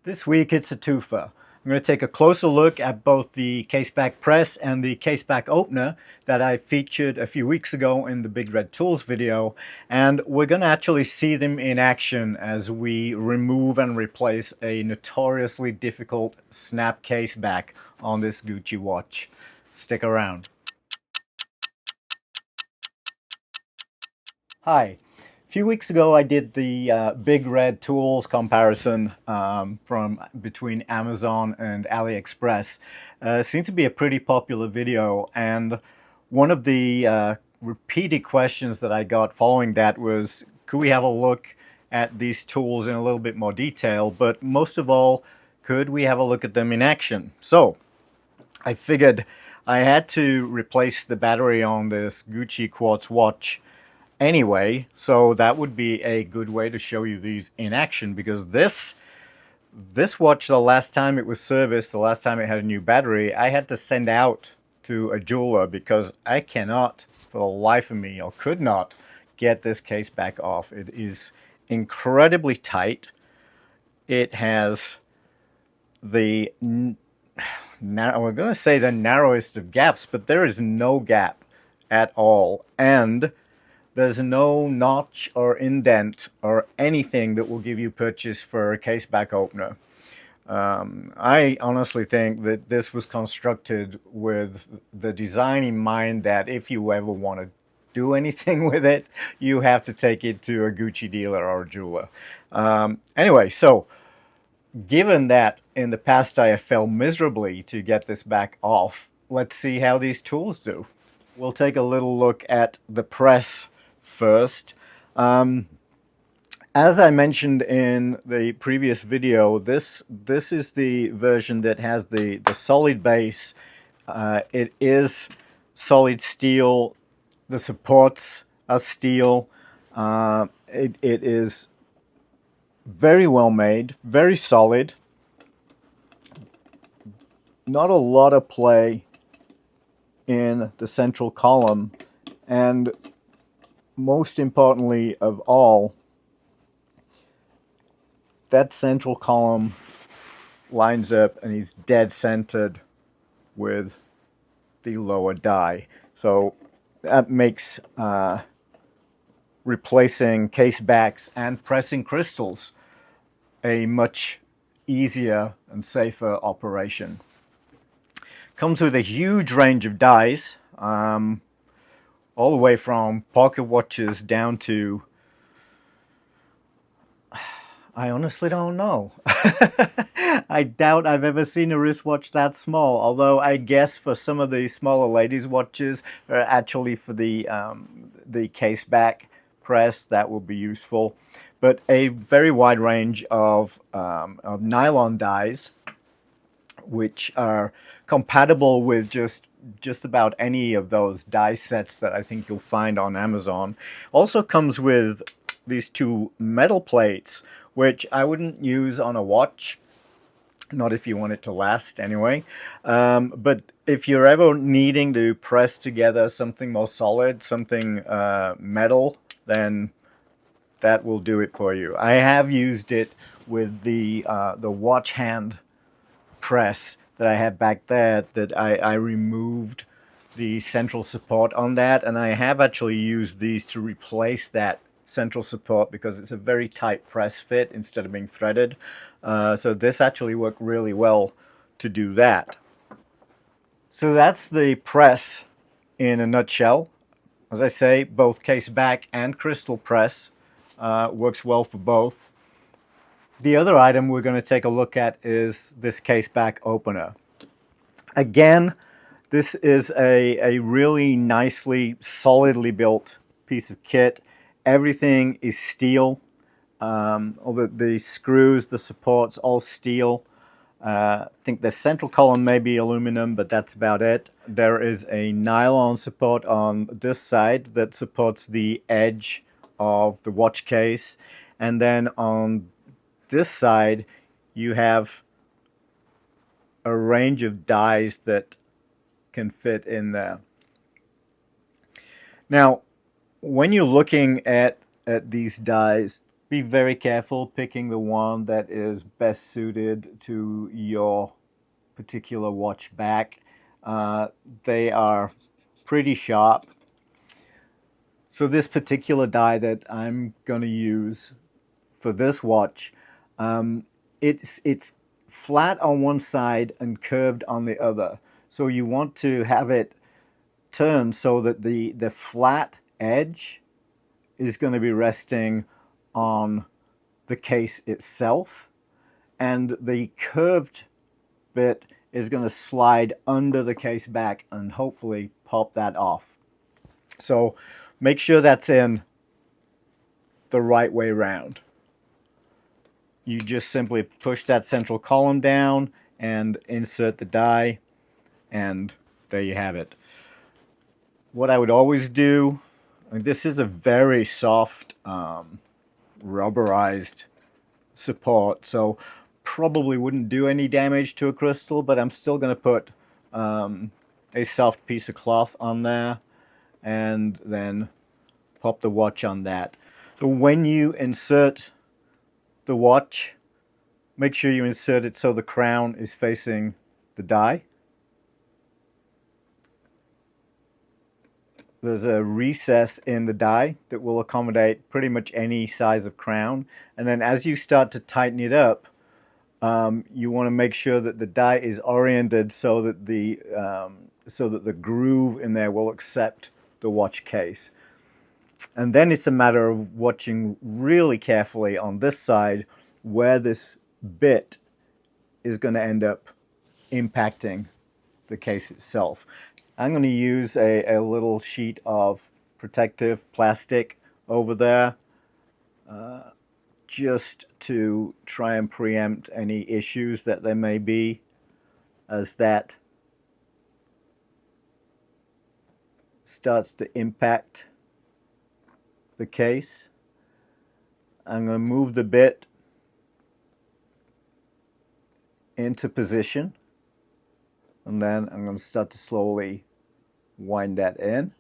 This week it's a twofer. I'm going to take a closer look at both the case back press and the case back opener that I featured a few weeks ago in the Big Red Tools video, and we're going to actually see them in action as we remove and replace a notoriously difficult snap case back on this Gucci watch. Stick around. Hi. A few weeks ago, I did the Big Red Tools comparison from between Amazon and AliExpress. Seemed to be a pretty popular video, and one of the repeated questions that I got following that was, could we have a look at these tools in a little bit more detail? But most of all, could we have a look at them in action? So I figured I had to replace the battery on this Gucci quartz watch anyway, so that would be a good way to show you these in action, because this watch, the last time it was serviced, the last time it had a new battery, I had to send out to a jeweler because I cannot for the life of me, or could not, get this case back off. It is incredibly tight. It has the we're going to say the narrowest of gaps, but there is no gap at all, and there's no notch or indent or anything that will give you purchase for a case back opener. I honestly think that this was constructed with the design in mind that if you ever want to do anything with it, you have to take it to a Gucci dealer or a jeweler. Anyway, so given that in the past I have failed miserably to get this back off, let's see how these tools do. We'll take a little look at the press first. As I mentioned in the previous video, this is the version that has the solid base. It is solid steel. The supports are steel. It is very well made, very solid. Not a lot of play in the central column, and most importantly of all, that central column lines up and is dead centered with the lower die. So that makes replacing case backs and pressing crystals a much easier and safer operation. Comes with a huge range of dies, all the way from pocket watches down to, I honestly don't know. I doubt I've ever seen a wristwatch that small, although I guess for some of the smaller ladies' watches, or actually for the case back press, that will be useful. But a very wide range of nylon dies, which are compatible with just about any of those die sets that I think you'll find on Amazon. Also comes with these two metal plates, which I wouldn't use on a watch, not if you want it to last anyway. But if you're ever needing to press together something more solid, something metal, then that will do it for you. I have used it with the watch hand press that I had back there, that I removed the central support on that, and I have actually used these to replace that central support because it's a very tight press fit instead of being threaded. So this actually worked really well to do that. So that's the press in a nutshell. As I say, both case back and crystal press works well for both. The other item we're going to take a look at is this case back opener. Again, this is a really nicely, solidly built piece of kit. Everything is steel. All the screws, the supports, all steel. I think the central column may be aluminum, but that's about it. There is a nylon support on this side that supports the edge of the watch case. And then on this side, you have a range of dies that can fit in there. Now, when you're looking at these dies, be very careful picking the one that is best suited to your particular watch back. They are pretty sharp. So this particular die that I'm going to use for this watch, it's flat on one side and curved on the other. So you want to have it turned so that the flat edge is going to be resting on the case itself, and the curved bit is going to slide under the case back and hopefully pop that off. So make sure that's in the right way round. You just simply push that central column down and insert the die, and there you have it. What I would always do, and this is a very soft rubberized support, so probably wouldn't do any damage to a crystal, but I'm still going to put a soft piece of cloth on there and then pop the watch on that. So when you insert the watch, make sure you insert it so the crown is facing the die. There's a recess in the die that will accommodate pretty much any size of crown. And then as you start to tighten it up, you want to make sure that the die is oriented so that the groove in there will accept the watch case. And then it's a matter of watching really carefully on this side where this bit is going to end up impacting the case itself. I'm going to use a little sheet of protective plastic over there just to try and preempt any issues that there may be as that starts to impact the case. I'm going to move the bit into position, and then I'm going to start to slowly wind that in.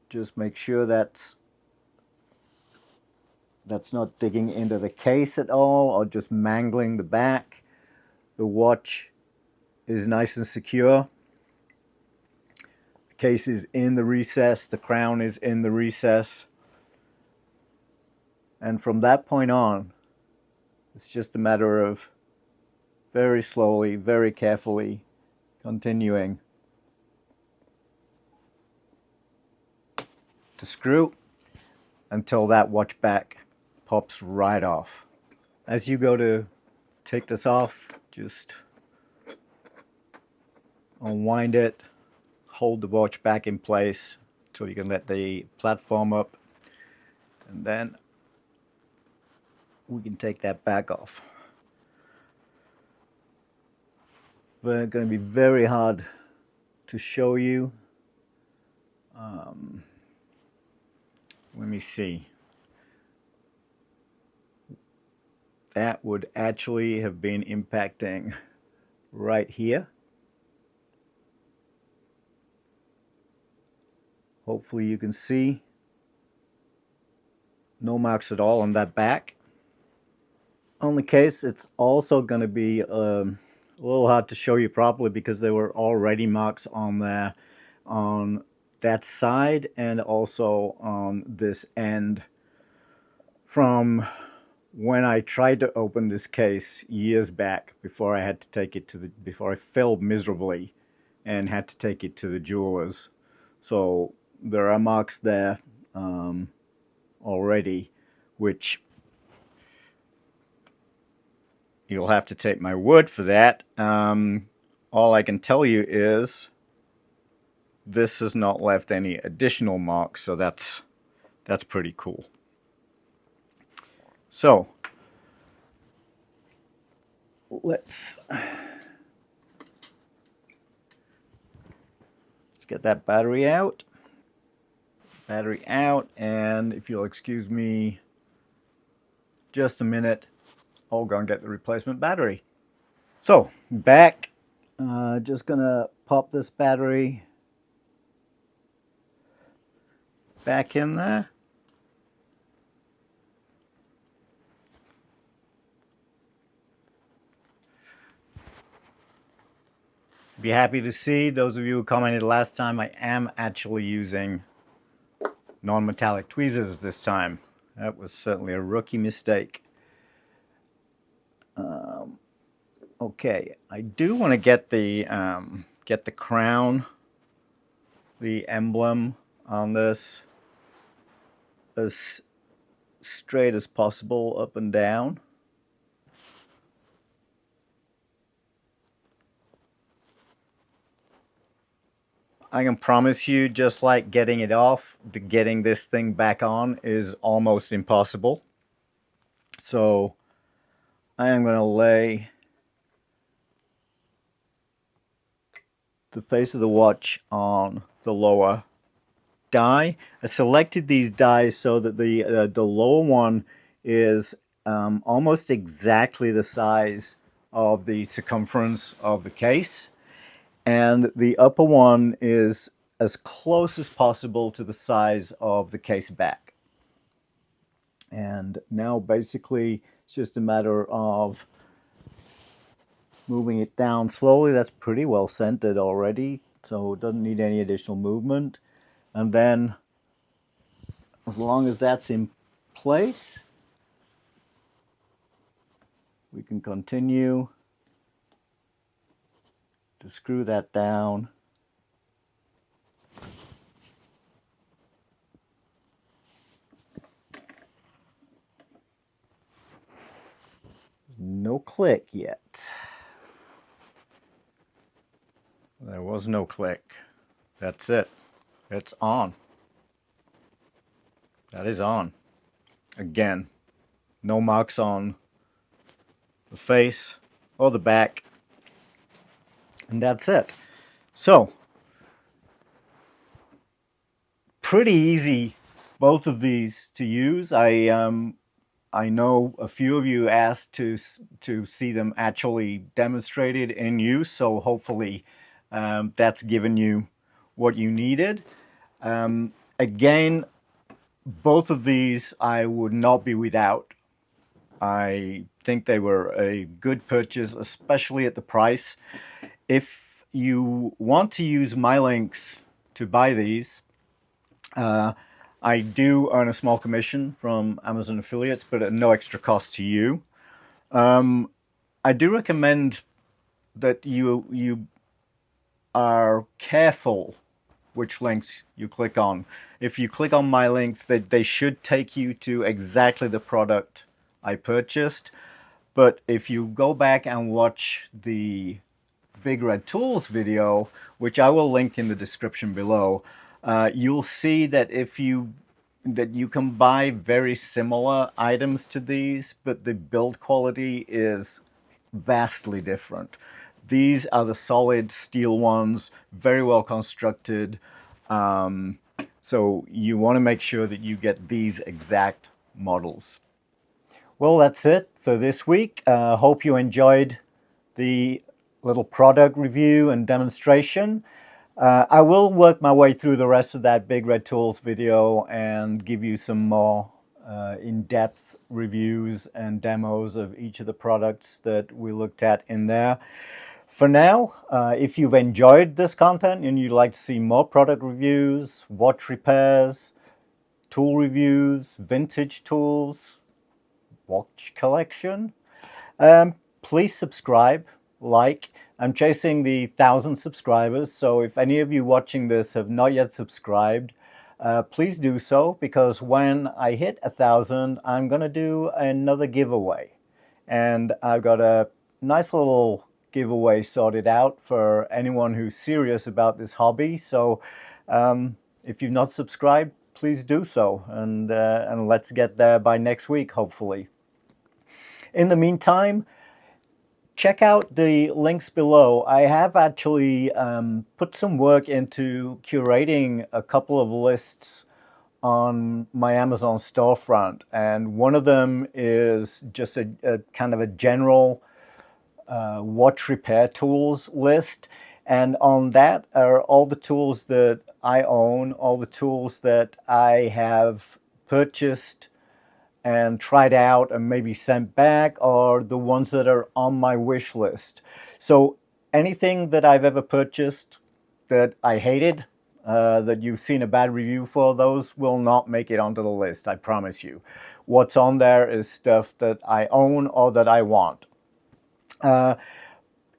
Just make sure that's not digging into the case at all or just mangling the back. The watch is nice and secure. The case is in the recess, the crown is in the recess. And from that point on, it's just a matter of very slowly, very carefully continuing to screw until that watch back pops right off. As you go to take this off, just unwind it, hold the watch back in place so you can let the platform up, and then we can take that back off. It's going to be very hard to show you. Let me see. That would actually have been impacting right here. Hopefully you can see no marks at all on that back. On the case, it's also going to be a little hard to show you properly because there were already marks on there on that side and also on this end from when I tried to open this case years back before I failed miserably and had to take it to the jewelers. So there are marks there already, which you'll have to take my word for that. All I can tell you is this has not left any additional marks, so that's pretty cool. So let's get that battery out. And if you'll excuse me just a minute, I'll go and get the replacement battery. So back, just gonna pop this battery back in there. Be happy to see those of you who commented last time, I am actually using non-metallic tweezers this time. That was certainly a rookie mistake. Okay, I do want to get the crown, the emblem on this as straight as possible up and down. I can promise you, just like getting it off, getting this thing back on is almost impossible. So I am going to lay the face of the watch on the lower die. I selected these dies so that the lower one is almost exactly the size of the circumference of the case, and the upper one is as close as possible to the size of the case back. And now basically it's just a matter of moving it down slowly. That's pretty well centered already, so it doesn't need any additional movement. And then as long as that's in place, we can continue to screw that down. No click yet. There was no click. That's it. It's on. That is on. Again, no marks on the face or the back. And that's it. So, pretty easy, both of these to use. I know a few of you asked to see them actually demonstrated in use, so hopefully that's given you what you needed. Again, both of these I would not be without. I think they were a good purchase, especially at the price. If you want to use my links to buy these, I do earn a small commission from Amazon affiliates, but at no extra cost to you. I do recommend that you are careful which links you click on. If you click on my links, they should take you to exactly the product I purchased. But if you go back and watch the Big Red Tools video, which I will link in the description below, you'll see that you can buy very similar items to these, but the build quality is vastly different. These are the solid steel ones, very well constructed. So you want to make sure that you get these exact models. Well, that's it for this week. Hope you enjoyed the little product review and demonstration. I will work my way through the rest of that Big Red Tools video and give you some more in-depth reviews and demos of each of the products that we looked at in there. For now, if you've enjoyed this content and you'd like to see more product reviews, watch repairs, tool reviews, vintage tools, watch collection, please subscribe, like. I'm chasing the 1,000 subscribers, so if any of you watching this have not yet subscribed, please do so, because when I hit 1,000, I'm going to do another giveaway. And I've got a nice little giveaway sorted out for anyone who's serious about this hobby. So if you've not subscribed, please do so, and let's get there by next week, hopefully. In the meantime, check out the links below. I have actually put some work into curating a couple of lists on my Amazon storefront, and one of them is just a kind of a general watch repair tools list. And on that are all the tools that I own, all the tools that I have purchased and tried out and maybe sent back, are the ones that are on my wish list. So anything that I've ever purchased that I hated, that you've seen a bad review for, those will not make it onto the list, I promise you. What's on there is stuff that I own or that I want.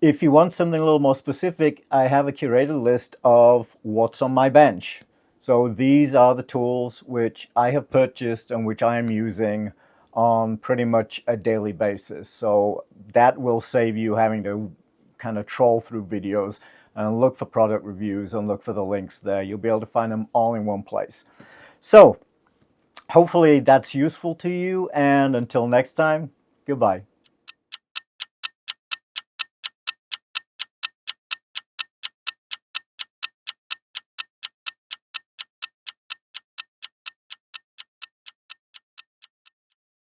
If you want something a little more specific, I have a curated list of what's on my bench. So these are the tools which I have purchased and which I am using on pretty much a daily basis. So that will save you having to kind of troll through videos and look for product reviews and look for the links there. You'll be able to find them all in one place. So hopefully that's useful to you, and until next time, goodbye.